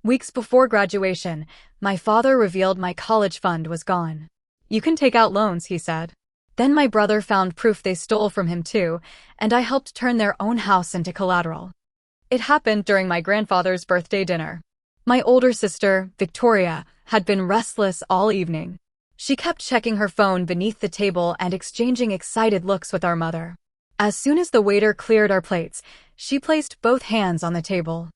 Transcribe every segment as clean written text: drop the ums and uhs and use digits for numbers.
Weeks before graduation, my father revealed my college fund was gone. "You can take out loans," he said. Then my brother found proof they stole from him too, and I helped turn their own house into collateral. It happened during my grandfather's birthday dinner. My older sister, Victoria, had been restless all evening. She kept checking her phone beneath the table and exchanging excited looks with our mother. As soon as the waiter cleared our plates, she placed both hands on the table.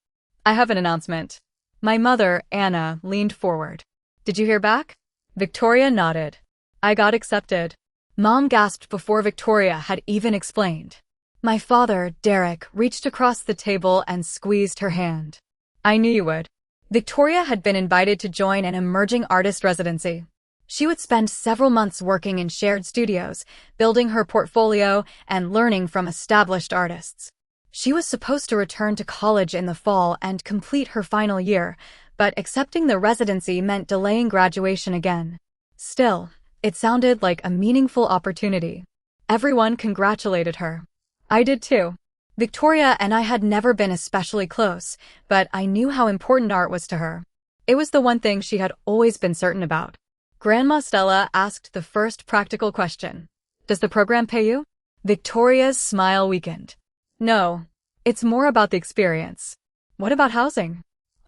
"I have an announcement." My mother, Anna, leaned forward. "Did you hear back?" Victoria nodded. "I got accepted." Mom gasped before Victoria had even explained. My father, Derek, reached across the table and squeezed her hand. "I knew you would." Victoria had been invited to join an emerging artist residency. She would spend several months working in shared studios, building her portfolio and learning from established artists. She was supposed to return to college in the fall and complete her final year, but accepting the residency meant delaying graduation again. Still, it sounded like a meaningful opportunity. Everyone congratulated her. I did too. Victoria and I had never been especially close, but I knew how important art was to her. It was the one thing she had always been certain about. Grandma Stella asked the first practical question. "Does the program pay you?" Victoria's smile weakened. "No, it's more about the experience." "What about housing?"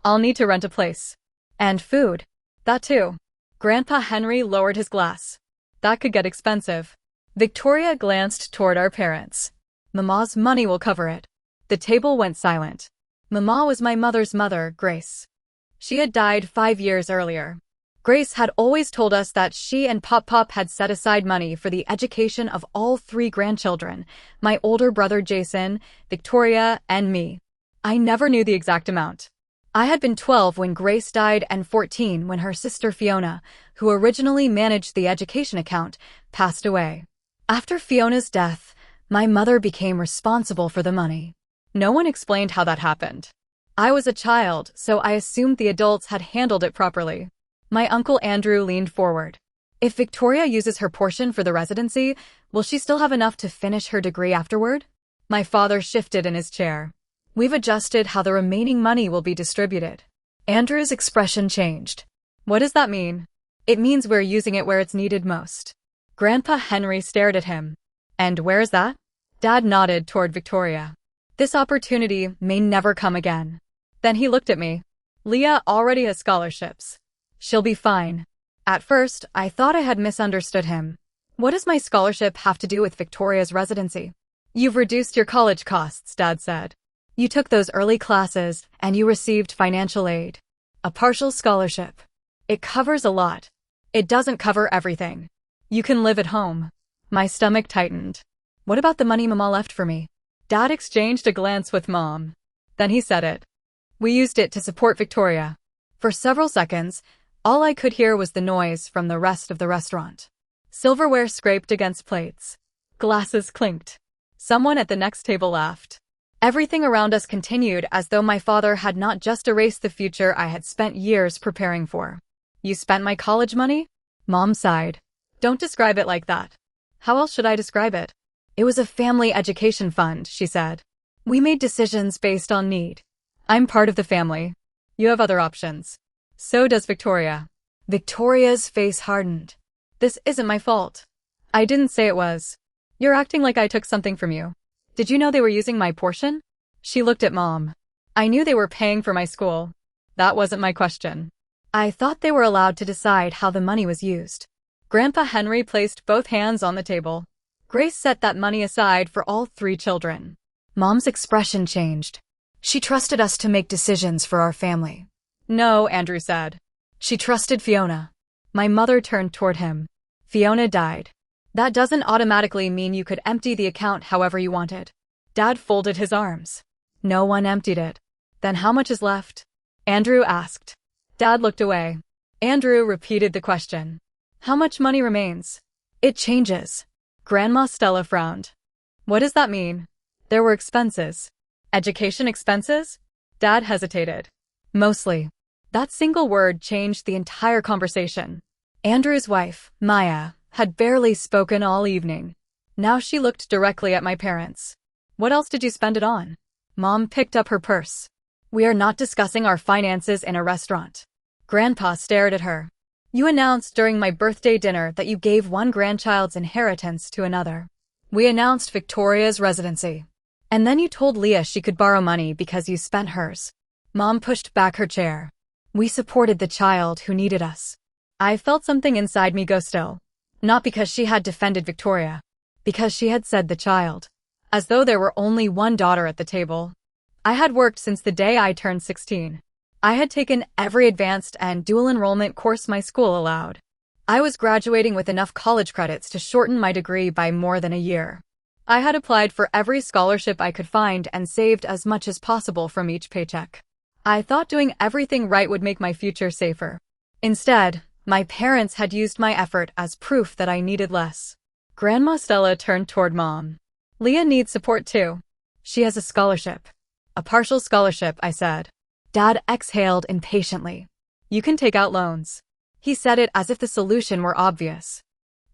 "I'll need to rent a place." "And food." "That too." Grandpa Henry lowered his glass. "That could get expensive." Victoria glanced toward our parents. "Mama's money will cover it." The table went silent. Mama was my mother's mother, Grace. She had died 5 years earlier. Grace had always told us that she and Pop had set aside money for the education of all 3 grandchildren, my older brother Jason, Victoria, and me. I never knew the exact amount. I had been 12 when Grace died and 14 when her sister Fiona, who originally managed the education account, passed away. After Fiona's death, my mother became responsible for the money. No one explained how that happened. I was a child, so I assumed the adults had handled it properly. My Uncle Andrew leaned forward. "If Victoria uses her portion for the residency, will she still have enough to finish her degree afterward?" My father shifted in his chair. "We've adjusted how the remaining money will be distributed." Andrew's expression changed. "What does that mean?" "It means we're using it where it's needed most." Grandpa Henry stared at him. "And where is that?" Dad nodded toward Victoria. "This opportunity may never come again." Then he looked at me. "Leah already has scholarships. She'll be fine." At first, I thought I had misunderstood him. "What does my scholarship have to do with Victoria's residency?" "You've reduced your college costs," Dad said. "You took those early classes, and you received financial aid. A partial scholarship. It covers a lot. It doesn't cover everything. You can live at home." My stomach tightened. "What about the money Mama left for me?" Dad exchanged a glance with Mom. Then he said it. "We used it to support Victoria." For several seconds, all I could hear was the noise from the rest of the restaurant. Silverware scraped against plates. Glasses clinked. Someone at the next table laughed. Everything around us continued as though my father had not just erased the future I had spent years preparing for. "You spent my college money?" Mom sighed. "Don't describe it like that." "How else should I describe it?" "It was a family education fund," she said. "We made decisions based on need. I'm part of the family. You have other options. So does Victoria." Victoria's face hardened. "This isn't my fault." "I didn't say it was." "You're acting like I took something from you." "Did you know they were using my portion?" She looked at Mom. "I knew they were paying for my school. That wasn't my question." "I thought they were allowed to decide how the money was used." Grandpa Henry placed both hands on the table. Grace set that money aside for all 3 children. Mom's expression changed. "She trusted us to make decisions for our family." "No," Andrew said. "She trusted Fiona." My mother turned toward him. "Fiona died. That doesn't automatically mean you could empty the account however you wanted." Dad folded his arms. "No one emptied it." "Then how much is left?" Andrew asked. Dad looked away. Andrew repeated the question. "How much money remains?" "It changes." Grandma Stella frowned. "What does that mean?" "There were expenses." "Education expenses?" Dad hesitated. "Mostly." That single word changed the entire conversation. Andrew's wife, Maya, had barely spoken all evening. Now she looked directly at my parents. "What else did you spend it on?" Mom picked up her purse. We are not discussing our finances in a restaurant. Grandpa stared at her. You announced during my birthday dinner that you gave one grandchild's inheritance to another. We announced Victoria's residency. And then you told Leah she could borrow money because you spent hers. Mom pushed back her chair. We supported the child who needed us. I felt something inside me go still. Not because she had defended Victoria. Because she had said the child. As though there were only one daughter at the table. I had worked since the day I turned 16. I had taken every advanced and dual enrollment course my school allowed. I was graduating with enough college credits to shorten my degree by more than a year. I had applied for every scholarship I could find and saved as much as possible from each paycheck. I thought doing everything right would make my future safer. Instead, my parents had used my effort as proof that I needed less. Grandma Stella turned toward Mom. Leah needs support too. She has a scholarship. A partial scholarship, I said. Dad exhaled impatiently. You can take out loans. He said it as if the solution were obvious.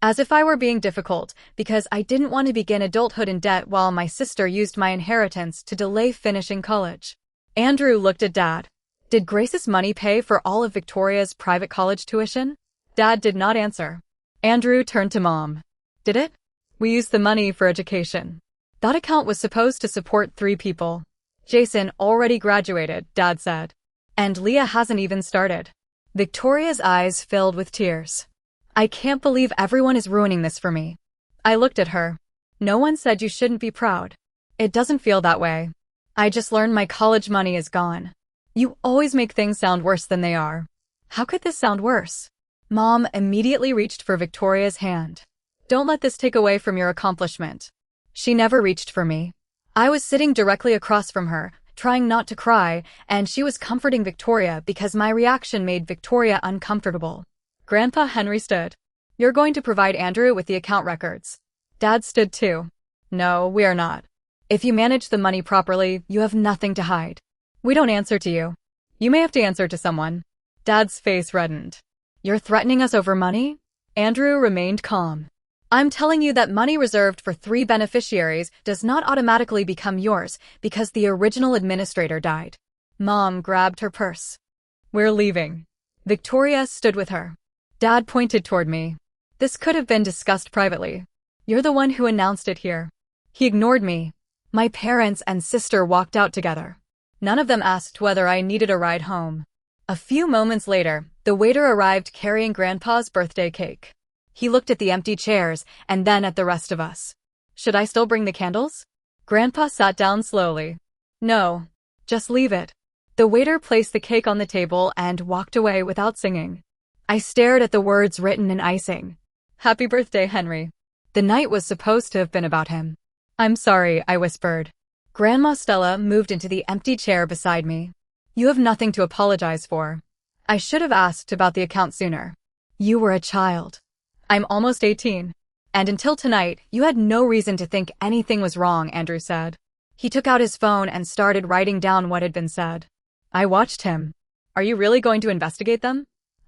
As if I were being difficult, because I didn't want to begin adulthood in debt while my sister used my inheritance to delay finishing college. Andrew looked at Dad. Did Grace's money pay for all of Victoria's private college tuition? Dad did not answer. Andrew turned to Mom. Did it? We used the money for education. That account was supposed to support 3 people. Jason already graduated, Dad said. And Leah hasn't even started. Victoria's eyes filled with tears. I can't believe everyone is ruining this for me. I looked at her. No one said you shouldn't be proud. It doesn't feel that way. I just learned my college money is gone. You always make things sound worse than they are. How could this sound worse? Mom immediately reached for Victoria's hand. Don't let this take away from your accomplishment. She never reached for me. I was sitting directly across from her, trying not to cry, and she was comforting Victoria because my reaction made Victoria uncomfortable. Grandpa Henry stood. You're going to provide Andrew with the account records. Dad stood too. No, we are not. If you manage the money properly, you have nothing to hide. We don't answer to you. You may have to answer to someone. Dad's face reddened. You're threatening us over money? Andrew remained calm. I'm telling you that money reserved for 3 beneficiaries does not automatically become yours because the original administrator died. Mom grabbed her purse. We're leaving. Victoria stood with her. Dad pointed toward me. This could have been discussed privately. You're the one who announced it here. He ignored me. My parents and sister walked out together. None of them asked whether I needed a ride home. A few moments later, the waiter arrived carrying Grandpa's birthday cake. He looked at the empty chairs and then at the rest of us. Should I still bring the candles? Grandpa sat down slowly. No, just leave it. The waiter placed the cake on the table and walked away without singing. I stared at the words written in icing. Happy birthday, Henry. The night was supposed to have been about him. I'm sorry, I whispered. Grandma Stella moved into the empty chair beside me. You have nothing to apologize for. I should have asked about the account sooner. You were a child. I'm almost 18. And until tonight, you had no reason to think anything was wrong, Andrew said. He took out his phone and started writing down what had been said. I watched him. Are you really going to investigate them?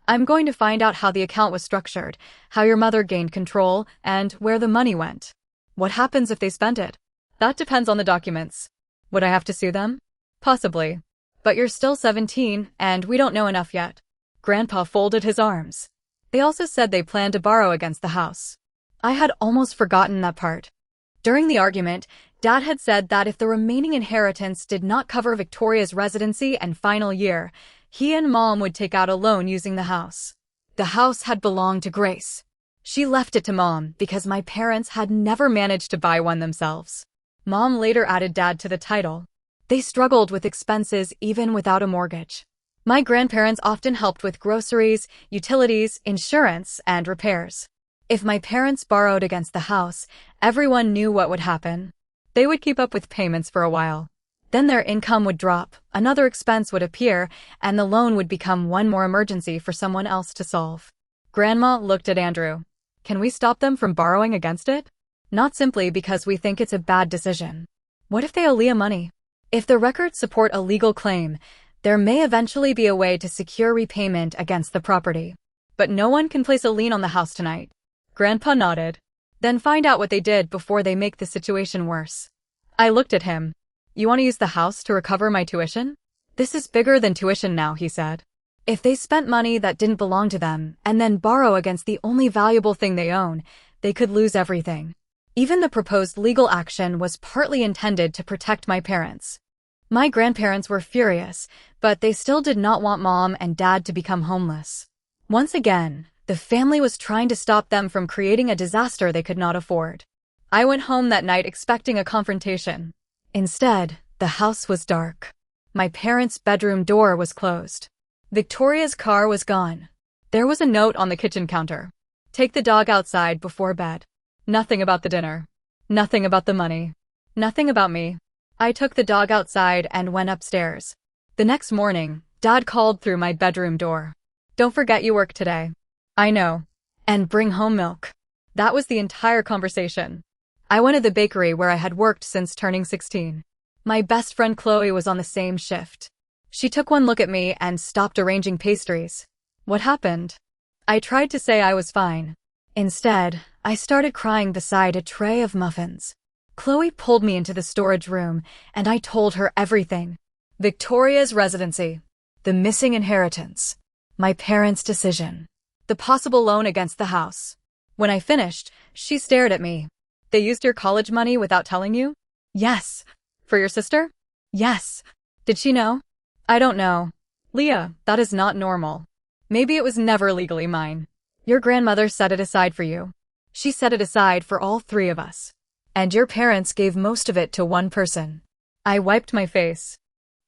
I'm going to find out how the account was structured, how your mother gained control, and where the money went. What happens if they spent it? That depends on the documents. Would I have to sue them? Possibly. But you're still 17, and we don't know enough yet. Grandpa folded his arms. They also said they planned to borrow against the house. I had almost forgotten that part. During the argument, Dad had said that if the remaining inheritance did not cover Victoria's residency and final year, he and Mom would take out a loan using the house. The house had belonged to Grace. She left it to Mom because my parents had never managed to buy one themselves. Mom later added Dad to the title. They struggled with expenses even without a mortgage. My grandparents often helped with groceries, utilities, insurance, and repairs. If my parents borrowed against the house, everyone knew what would happen. They would keep up with payments for a while. Then their income would drop, another expense would appear, and the loan would become one more emergency for someone else to solve. Grandma looked at Andrew. Can we stop them from borrowing against it? Not simply because we think it's a bad decision. What if they owe Leah money? If the records support a legal claim, there may eventually be a way to secure repayment against the property. But no one can place a lien on the house tonight. Grandpa nodded. Then find out what they did before they make the situation worse. I looked at him. You want to use the house to recover my tuition? This is bigger than tuition now, he said. If they spent money that didn't belong to them and then borrow against the only valuable thing they own, they could lose everything. Even the proposed legal action was partly intended to protect my parents. My grandparents were furious, but they still did not want Mom and Dad to become homeless. Once again, the family was trying to stop them from creating a disaster they could not afford. I went home that night expecting a confrontation. Instead, the house was dark. My parents' bedroom door was closed. Victoria's car was gone. There was a note on the kitchen counter. Take the dog outside before bed. Nothing about the dinner. Nothing about the money. Nothing about me. I took the dog outside and went upstairs. The next morning, Dad called through my bedroom door. Don't forget you work today. I know. And bring home milk. That was the entire conversation. I went to the bakery where I had worked since turning 16. My best friend Chloe was on the same shift. She took one look at me and stopped arranging pastries. What happened? I tried to say I was fine. Instead, I started crying beside a tray of muffins. Chloe pulled me into the storage room, and I told her everything. Victoria's residency, the missing inheritance, my parents' decision, the possible loan against the house. When I finished, she stared at me. They used your college money without telling you? Yes. For your sister? Yes. Did she know? I don't know. Leah, that is not normal. Maybe it was never legally mine. Your grandmother set it aside for you. She set it aside for all three of us. And your parents gave most of it to one person. I wiped my face.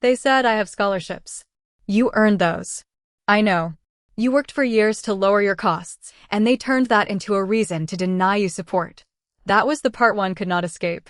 They said I have scholarships. You earned those. I know. You worked for years to lower your costs, and they turned that into a reason to deny you support. That was the part one could not escape.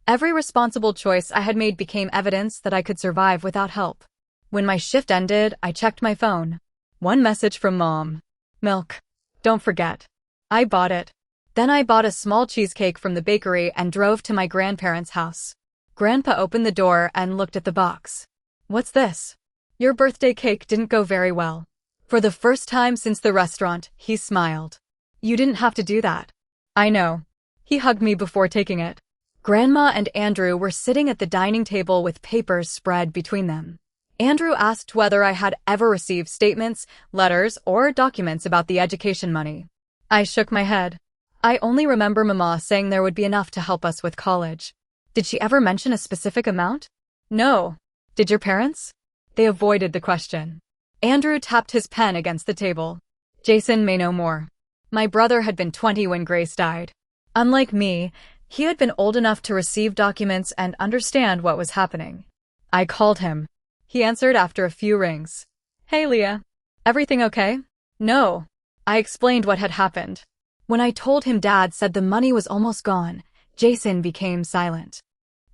Every responsible choice I had made became evidence that I could survive without help. When my shift ended, I checked my phone. One message from Mom. Milk. Don't forget. I bought it. Then I bought a small cheesecake from the bakery and drove to my grandparents' house. Grandpa opened the door and looked at the box. What's this? Your birthday cake didn't go very well. For the first time since the restaurant, he smiled. You didn't have to do that. I know. He hugged me before taking it. Grandma and Andrew were sitting at the dining table with papers spread between them. Andrew asked whether I had ever received statements, letters, or documents about the education money. I shook my head. I only remember Mama saying there would be enough to help us with college. Did she ever mention a specific amount? No. Did your parents? They avoided the question. Andrew tapped his pen against the table. Jason may know more. My brother had been 20 when Grace died. Unlike me, he had been old enough to receive documents and understand what was happening. I called him. He answered after a few rings. Hey, Leah. Everything okay? No. I explained what had happened. When I told him Dad said the money was almost gone, Jason became silent.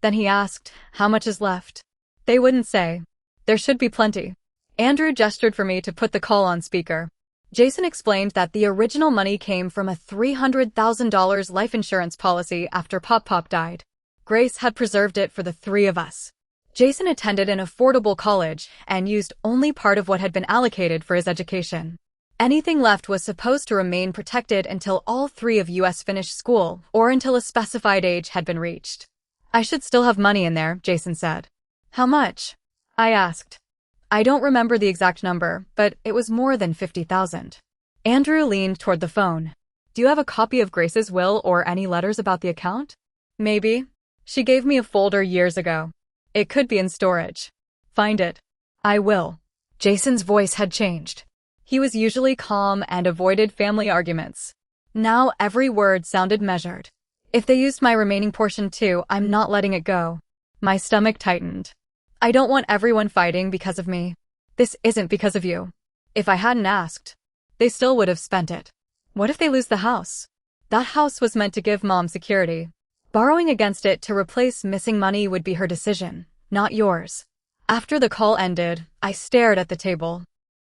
Then he asked, how much is left? They wouldn't say. There should be plenty. Andrew gestured for me to put the call on speaker. Jason explained that the original money came from a $300,000 life insurance policy after Pop died. Grace had preserved it for the three of us. Jason attended an affordable college and used only part of what had been allocated for his education. Anything left was supposed to remain protected until all three of us finished school or until a specified age had been reached. I should still have money in there, Jason said. How much? I asked. I don't remember the exact number, but it was more than $50,000. Andrew leaned toward the phone. Do you have a copy of Grace's will or any letters about the account? Maybe. She gave me a folder years ago. It could be in storage. Find it. I will. Jason's voice had changed. He was usually calm and avoided family arguments. Now every word sounded measured. If they used my remaining portion too, I'm not letting it go. My stomach tightened. I don't want everyone fighting because of me. This isn't because of you. If I hadn't asked, they still would have spent it. What if they lose the house? That house was meant to give Mom security. Borrowing against it to replace missing money would be her decision, not yours. After the call ended, I stared at the table.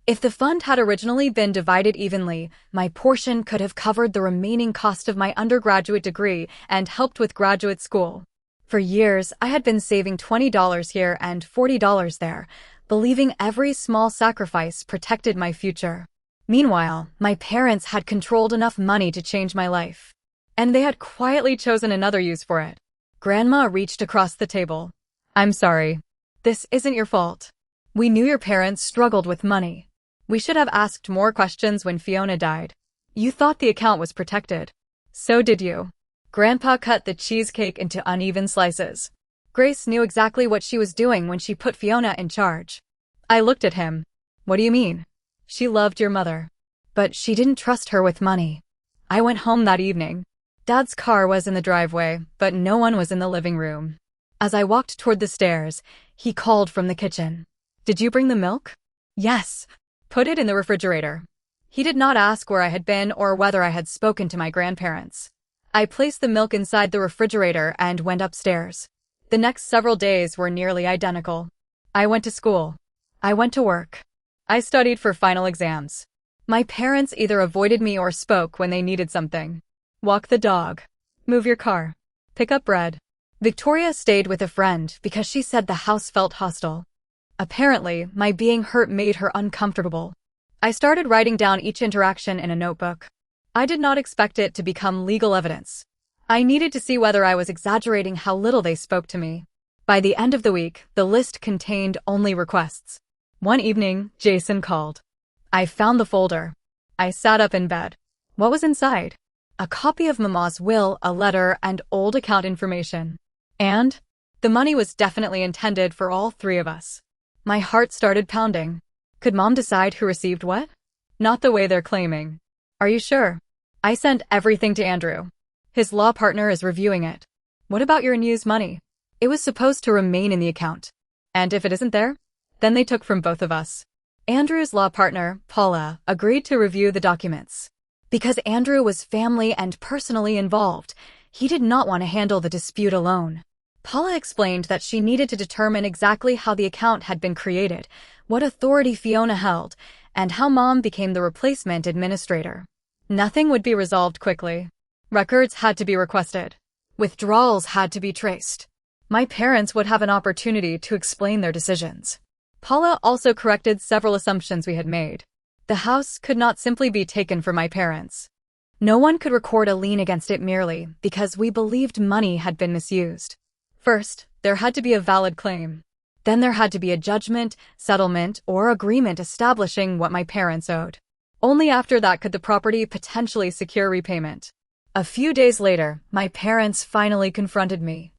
If the fund had originally been divided evenly, my portion could have covered the remaining cost of my undergraduate degree and helped with graduate school. For years, I had been saving $20 here and $40 there, believing every small sacrifice protected my future. Meanwhile, my parents had controlled enough money to change my life. And they had quietly chosen another use for it. Grandma reached across the table. I'm sorry. This isn't your fault. We knew your parents struggled with money. We should have asked more questions when Fiona died. You thought the account was protected. So did you. Grandpa cut the cheesecake into uneven slices. Grace knew exactly what she was doing when she put Fiona in charge. I looked at him. What do you mean? She loved your mother. But she didn't trust her with money. I went home that evening. Dad's car was in the driveway, but no one was in the living room. As I walked toward the stairs, he called from the kitchen. Did you bring the milk? Yes. Put it in the refrigerator. He did not ask where I had been or whether I had spoken to my grandparents. I placed the milk inside the refrigerator and went upstairs. The next several days were nearly identical. I went to school. I went to work. I studied for final exams. My parents either avoided me or spoke when they needed something. Walk the dog. Move your car. Pick up bread. Victoria stayed with a friend because she said the house felt hostile. Apparently, my being hurt made her uncomfortable. I started writing down each interaction in a notebook. I did not expect it to become legal evidence. I needed to see whether I was exaggerating how little they spoke to me. By the end of the week, the list contained only requests. One evening, Jason called. I found the folder. I sat up in bed. What was inside? A copy of Mama's will, a letter, and old account information. And the money was definitely intended for all three of us. My heart started pounding. Could Mom decide who received what? Not the way they're claiming. Are you sure? I sent everything to Andrew. His law partner is reviewing it. What about your unused money? It was supposed to remain in the account. And if it isn't there, then they took from both of us. Andrew's law partner, Paula, agreed to review the documents. Because Andrew was family and personally involved, he did not want to handle the dispute alone. Paula explained that she needed to determine exactly how the account had been created, what authority Fiona held, and how Mom became the replacement administrator. Nothing would be resolved quickly. Records had to be requested. Withdrawals had to be traced. My parents would have an opportunity to explain their decisions. Paula also corrected several assumptions we had made. The house could not simply be taken from my parents. No one could record a lien against it merely because we believed money had been misused. First, there had to be a valid claim. Then there had to be a judgment, settlement, or agreement establishing what my parents owed. Only after that could the property potentially secure repayment. A few days later, my parents finally confronted me.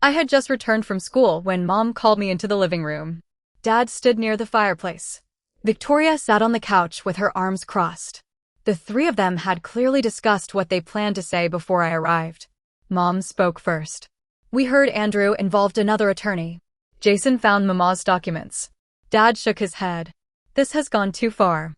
I had just returned from school when Mom called me into the living room. Dad stood near the fireplace. Victoria sat on the couch with her arms crossed. The three of them had clearly discussed what they planned to say before I arrived. Mom spoke first. We heard Andrew involved another attorney. Jason found Mama's documents. Dad shook his head. This has gone too far.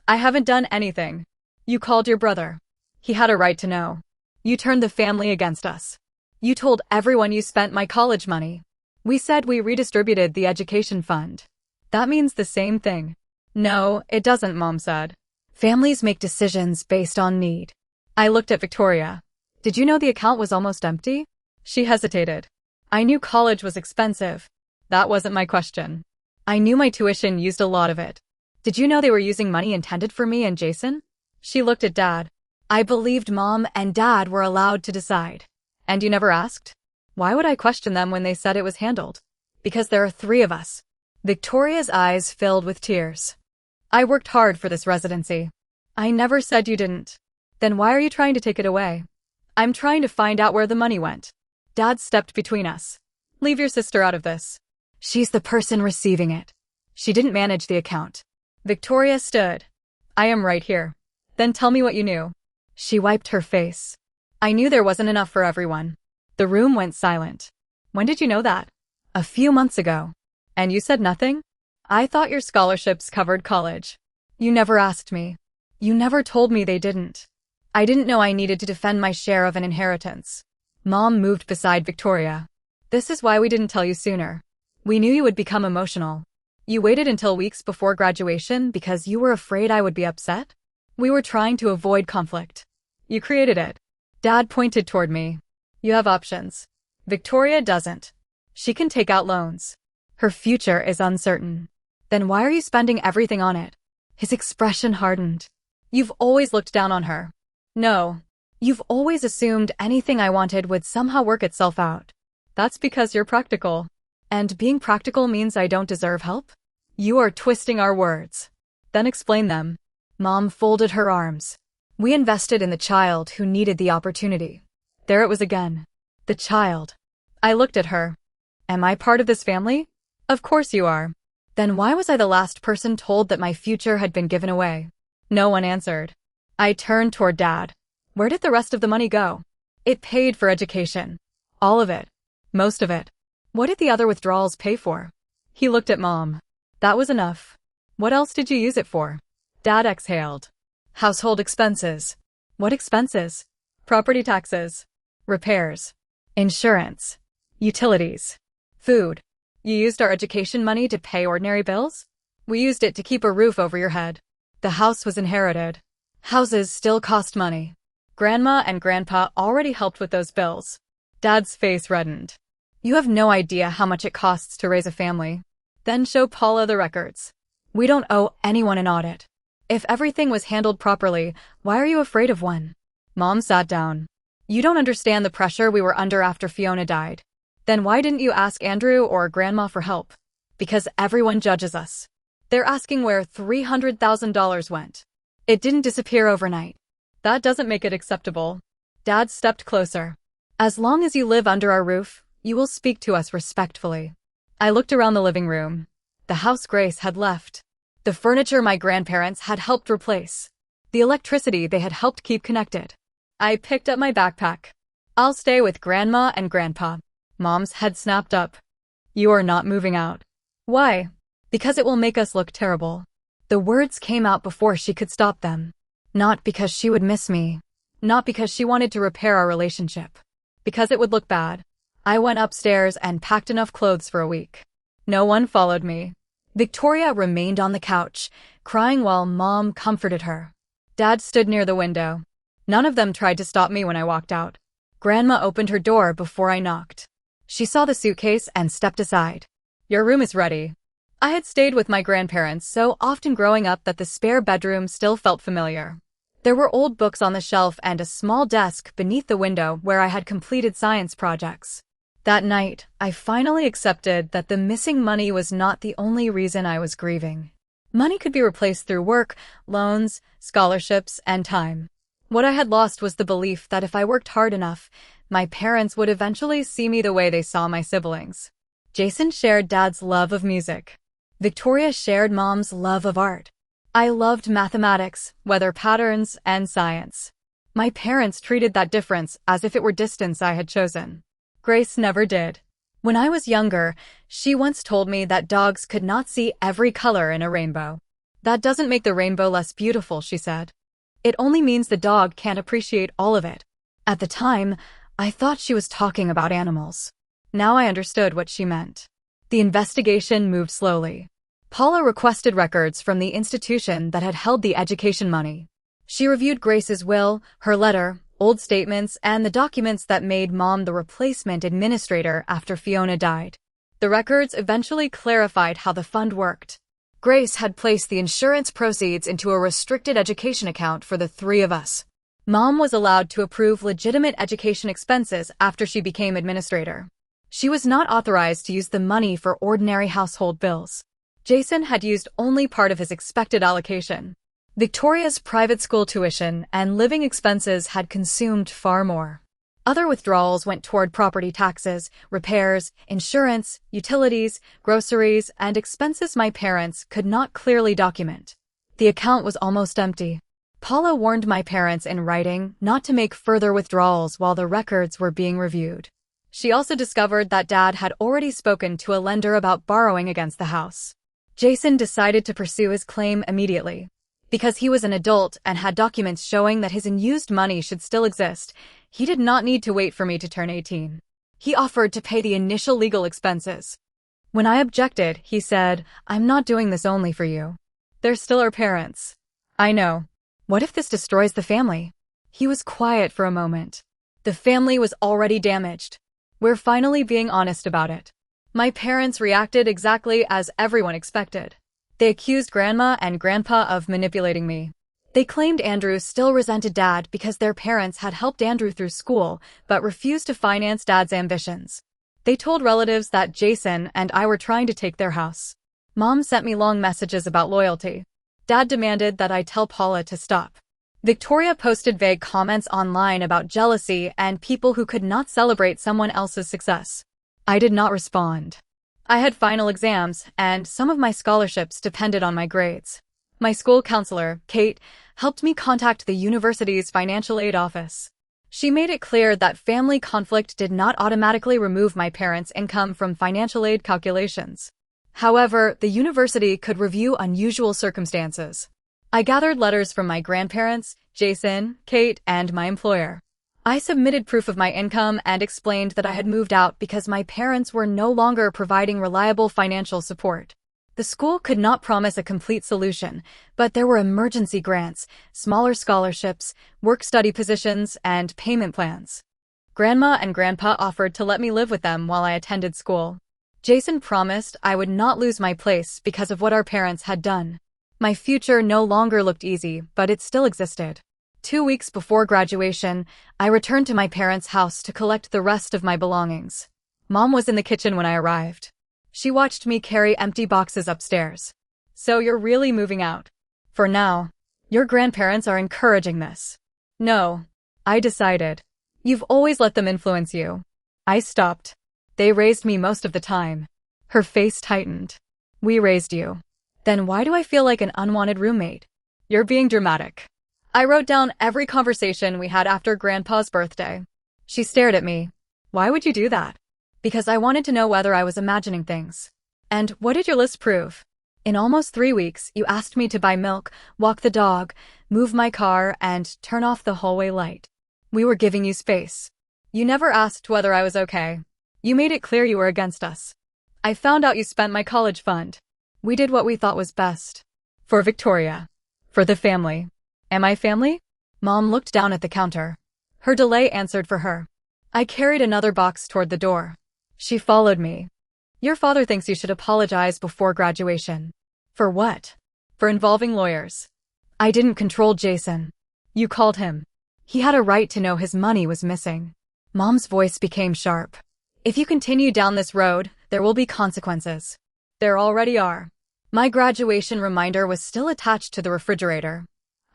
I haven't done anything. You called your brother. He had a right to know. You turned the family against us. You told everyone you spent my college money. We said we redistributed the education fund. That means the same thing. No, it doesn't, Mom said. Families make decisions based on need. I looked at Victoria. Did you know the account was almost empty? She hesitated. I knew college was expensive. That wasn't my question. I knew my tuition used a lot of it. Did you know they were using money intended for me and Jason? She looked at Dad. I believed Mom and Dad were allowed to decide. And you never asked? Why would I question them when they said it was handled? Because there are three of us. Victoria's eyes filled with tears. I worked hard for this residency. I never said you didn't. Then why are you trying to take it away? I'm trying to find out where the money went. Dad stepped between us. Leave your sister out of this. She's the person receiving it. She didn't manage the account. Victoria stood. I am right here. Then tell me what you knew. She wiped her face. I knew there wasn't enough for everyone. The room went silent. When did you know that? A few months ago. And you said nothing? I thought your scholarships covered college. You never asked me. You never told me they didn't. I didn't know I needed to defend my share of an inheritance. Mom moved beside Victoria. This is why we didn't tell you sooner. We knew you would become emotional. You waited until weeks before graduation because you were afraid I would be upset? We were trying to avoid conflict. You created it. Dad pointed toward me. You have options. Victoria doesn't. She can take out loans. Her future is uncertain. Then why are you spending everything on it? His expression hardened. You've always looked down on her. No. You've always assumed anything I wanted would somehow work itself out. That's because you're practical. And being practical means I don't deserve help? You are twisting our words. Then explain them. Mom folded her arms. We invested in the child who needed the opportunity. There it was again. The child. I looked at her. Am I part of this family? Of course you are. Then why was I the last person told that my future had been given away? No one answered. I turned toward Dad. Where did the rest of the money go? It paid for education. All of it. Most of it. What did the other withdrawals pay for? He looked at Mom. That was enough. What else did you use it for? Dad exhaled. Household expenses. What expenses? Property taxes. Repairs. Insurance. Utilities. Food. You used our education money to pay ordinary bills? We used it to keep a roof over your head. The house was inherited. Houses still cost money. Grandma and Grandpa already helped with those bills. Dad's face reddened. You have no idea how much it costs to raise a family. Then show Paula the records. We don't owe anyone an audit. If everything was handled properly, why are you afraid of one? Mom sat down. You don't understand the pressure we were under after Fiona died. Then why didn't you ask Andrew or Grandma for help? Because everyone judges us. They're asking where $300,000 went. It didn't disappear overnight. That doesn't make it acceptable. Dad stepped closer. As long as you live under our roof, you will speak to us respectfully. I looked around the living room. The house Grace had left. The furniture my grandparents had helped replace. The electricity they had helped keep connected. I picked up my backpack. I'll stay with Grandma and Grandpa. Mom's head snapped up. You are not moving out. Why? Because it will make us look terrible. The words came out before she could stop them. Not because she would miss me. Not because she wanted to repair our relationship. Because it would look bad. I went upstairs and packed enough clothes for a week. No one followed me. Victoria remained on the couch, crying while Mom comforted her. Dad stood near the window. None of them tried to stop me when I walked out. Grandma opened her door before I knocked. She saw the suitcase and stepped aside. Your room is ready. I had stayed with my grandparents so often growing up that the spare bedroom still felt familiar. There were old books on the shelf and a small desk beneath the window where I had completed science projects. That night, I finally accepted that the missing money was not the only reason I was grieving. Money could be replaced through work, loans, scholarships, and time. What I had lost was the belief that if I worked hard enough, my parents would eventually see me the way they saw my siblings. Jason shared Dad's love of music. Victoria shared Mom's love of art. I loved mathematics, weather patterns, and science. My parents treated that difference as if it were distance I had chosen. Grace never did. When I was younger, she once told me that dogs could not see every color in a rainbow. That doesn't make the rainbow less beautiful, she said. It only means the dog can't appreciate all of it. At the time, I thought she was talking about animals. Now I understood what she meant. The investigation moved slowly. Paula requested records from the institution that had held the education money. She reviewed Grace's will, her letter, old statements, and the documents that made Mom the replacement administrator after Fiona died. The records eventually clarified how the fund worked. Grace had placed the insurance proceeds into a restricted education account for the three of us. Mom was allowed to approve legitimate education expenses after she became administrator. She was not authorized to use the money for ordinary household bills. Jason had used only part of his expected allocation. Victoria's private school tuition and living expenses had consumed far more. Other withdrawals went toward property taxes, repairs, insurance, utilities, groceries, and expenses my parents could not clearly document. The account was almost empty. Paula warned my parents in writing not to make further withdrawals while the records were being reviewed. She also discovered that Dad had already spoken to a lender about borrowing against the house. Jason decided to pursue his claim immediately. Because he was an adult and had documents showing that his unused money should still exist, he did not need to wait for me to turn 18. He offered to pay the initial legal expenses. When I objected, he said, "I'm not doing this only for you. They're still our parents." I know. What if this destroys the family? He was quiet for a moment. The family was already damaged. We're finally being honest about it. My parents reacted exactly as everyone expected. They accused Grandma and Grandpa of manipulating me. They claimed Andrew still resented Dad because their parents had helped Andrew through school but refused to finance Dad's ambitions. They told relatives that Jason and I were trying to take their house. Mom sent me long messages about loyalty. Dad demanded that I tell Paula to stop. Victoria posted vague comments online about jealousy and people who could not celebrate someone else's success. I did not respond. I had final exams, and some of my scholarships depended on my grades. My school counselor, Kate, helped me contact the university's financial aid office. She made it clear that family conflict did not automatically remove my parents' income from financial aid calculations. However, the university could review unusual circumstances. I gathered letters from my grandparents, Jason, Kate, and my employer. I submitted proof of my income and explained that I had moved out because my parents were no longer providing reliable financial support. The school could not promise a complete solution, but there were emergency grants, smaller scholarships, work-study positions, and payment plans. Grandma and Grandpa offered to let me live with them while I attended school. Jason promised I would not lose my place because of what our parents had done. My future no longer looked easy, but it still existed. 2 weeks before graduation, I returned to my parents' house to collect the rest of my belongings. Mom was in the kitchen when I arrived. She watched me carry empty boxes upstairs. So you're really moving out? For now. Your grandparents are encouraging this. No. I decided. You've always let them influence you. I stopped. They raised me most of the time. Her face tightened. We raised you. Then why do I feel like an unwanted roommate? You're being dramatic. I wrote down every conversation we had after Grandpa's birthday. She stared at me. Why would you do that? Because I wanted to know whether I was imagining things. And what did your list prove? In almost 3 weeks, you asked me to buy milk, walk the dog, move my car, and turn off the hallway light. We were giving you space. You never asked whether I was okay. You made it clear you were against us. I found out you spent my college fund. We did what we thought was best. For Victoria. For the family. Am I family? Mom looked down at the counter. Her delay answered for her. I carried another box toward the door. She followed me. Your father thinks you should apologize before graduation. For what? For involving lawyers. I didn't control Jason. You called him. He had a right to know his money was missing. Mom's voice became sharp. If you continue down this road, there will be consequences. There already are. My graduation reminder was still attached to the refrigerator.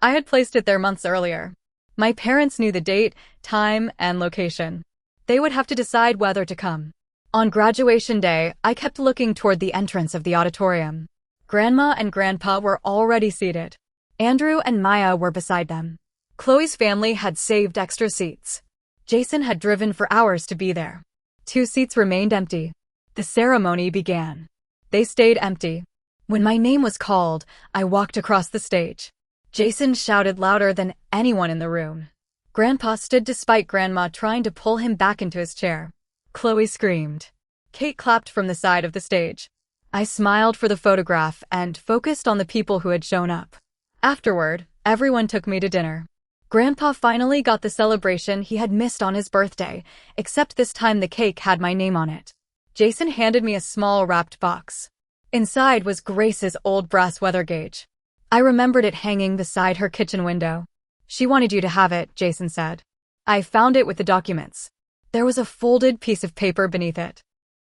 I had placed it there months earlier. My parents knew the date, time, and location. They would have to decide whether to come. On graduation day, I kept looking toward the entrance of the auditorium. Grandma and Grandpa were already seated. Andrew and Maya were beside them. Chloe's family had saved extra seats. Jason had driven for hours to be there. 2 seats remained empty. The ceremony began. They stayed empty. When my name was called, I walked across the stage. Jason shouted louder than anyone in the room. Grandpa stood despite Grandma trying to pull him back into his chair. Chloe screamed. Kate clapped from the side of the stage. I smiled for the photograph and focused on the people who had shown up. Afterward, everyone took me to dinner. Grandpa finally got the celebration he had missed on his birthday, except this time the cake had my name on it. Jason handed me a small wrapped box. Inside was Grace's old brass weather gauge. I remembered it hanging beside her kitchen window. She wanted you to have it, Jason said. I found it with the documents. There was a folded piece of paper beneath it.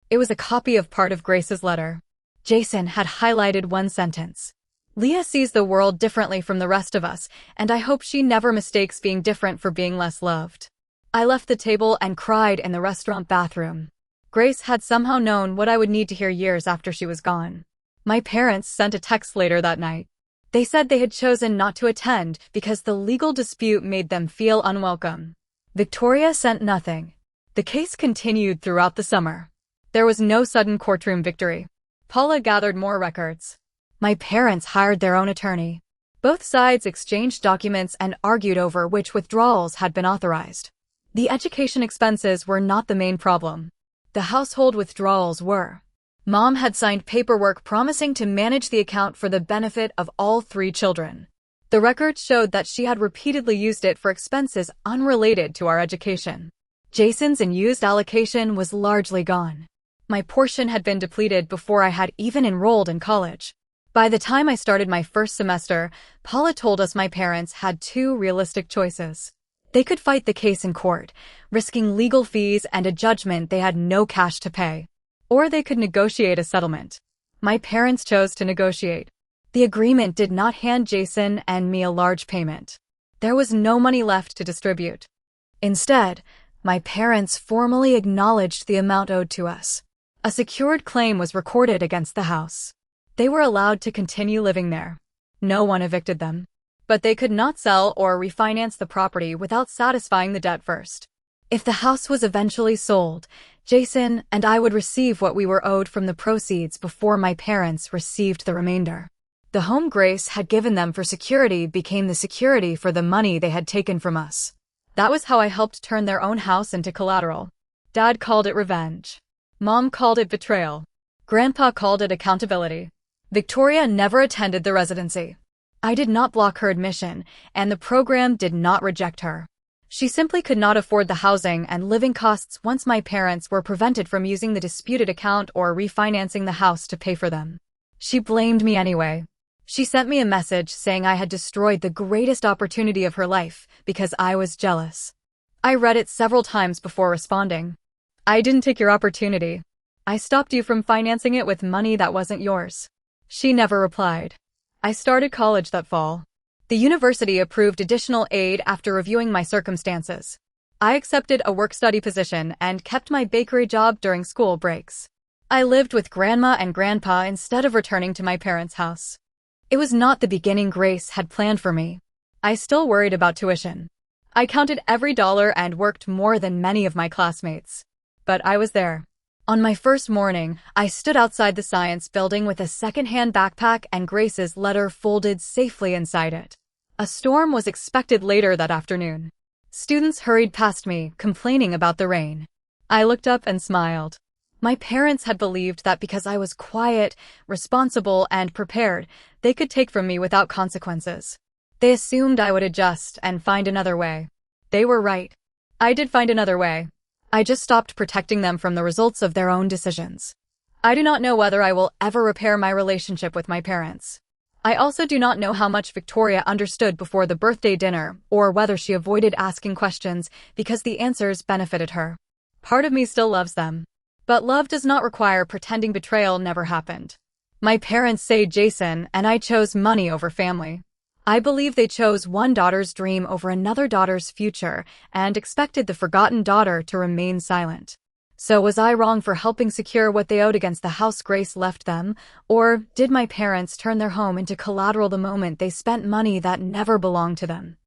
It was a copy of part of Grace's letter. Jason had highlighted one sentence. Leah sees the world differently from the rest of us, and I hope she never mistakes being different for being less loved. I left the table and cried in the restaurant bathroom. Grace had somehow known what I would need to hear years after she was gone. My parents sent a text later that night. They said they had chosen not to attend because the legal dispute made them feel unwelcome. Victoria sent nothing. The case continued throughout the summer. There was no sudden courtroom victory. Paula gathered more records. My parents hired their own attorney. Both sides exchanged documents and argued over which withdrawals had been authorized. The education expenses were not the main problem. The household withdrawals were. Mom had signed paperwork promising to manage the account for the benefit of all 3 children. The records showed that she had repeatedly used it for expenses unrelated to our education. Jason's unused allocation was largely gone. My portion had been depleted before I had even enrolled in college. By the time I started my first semester, Paula told us my parents had 2 realistic choices. They could fight the case in court, risking legal fees and a judgment they had no cash to pay. Or they could negotiate a settlement. My parents chose to negotiate. The agreement did not hand Jason and me a large payment. There was no money left to distribute. Instead, my parents formally acknowledged the amount owed to us. A secured claim was recorded against the house. They were allowed to continue living there. No one evicted them. But they could not sell or refinance the property without satisfying the debt first. If the house was eventually sold, Jason and I would receive what we were owed from the proceeds before my parents received the remainder. The home Grace had given them for security became the security for the money they had taken from us. That was how I helped turn their own house into collateral. Dad called it revenge. Mom called it betrayal. Grandpa called it accountability. Victoria never attended the residency. I did not block her admission, and the program did not reject her. She simply could not afford the housing and living costs once my parents were prevented from using the disputed account or refinancing the house to pay for them. She blamed me anyway. She sent me a message saying I had destroyed the greatest opportunity of her life because I was jealous. I read it several times before responding. I didn't take your opportunity. I stopped you from financing it with money that wasn't yours. She never replied. I started college that fall. The university approved additional aid after reviewing my circumstances. I accepted a work-study position and kept my bakery job during school breaks. I lived with Grandma and Grandpa instead of returning to my parents' house. It was not the beginning Grace had planned for me. I still worried about tuition. I counted every dollar and worked more than many of my classmates. But I was there. On my first morning, I stood outside the science building with a second-hand backpack and Grace's letter folded safely inside it. A storm was expected later that afternoon. Students hurried past me, complaining about the rain. I looked up and smiled. My parents had believed that because I was quiet, responsible, and prepared, they could take from me without consequences. They assumed I would adjust and find another way. They were right. I did find another way. I just stopped protecting them from the results of their own decisions. I do not know whether I will ever repair my relationship with my parents. I also do not know how much Victoria understood before the birthday dinner, or whether she avoided asking questions because the answers benefited her. Part of me still loves them. But love does not require pretending betrayal never happened. My parents say Jason and I chose money over family. I believe they chose one daughter's dream over another daughter's future and expected the forgotten daughter to remain silent. So was I wrong for helping secure what they owed against the house Grace left them, or did my parents turn their home into collateral the moment they spent money that never belonged to them?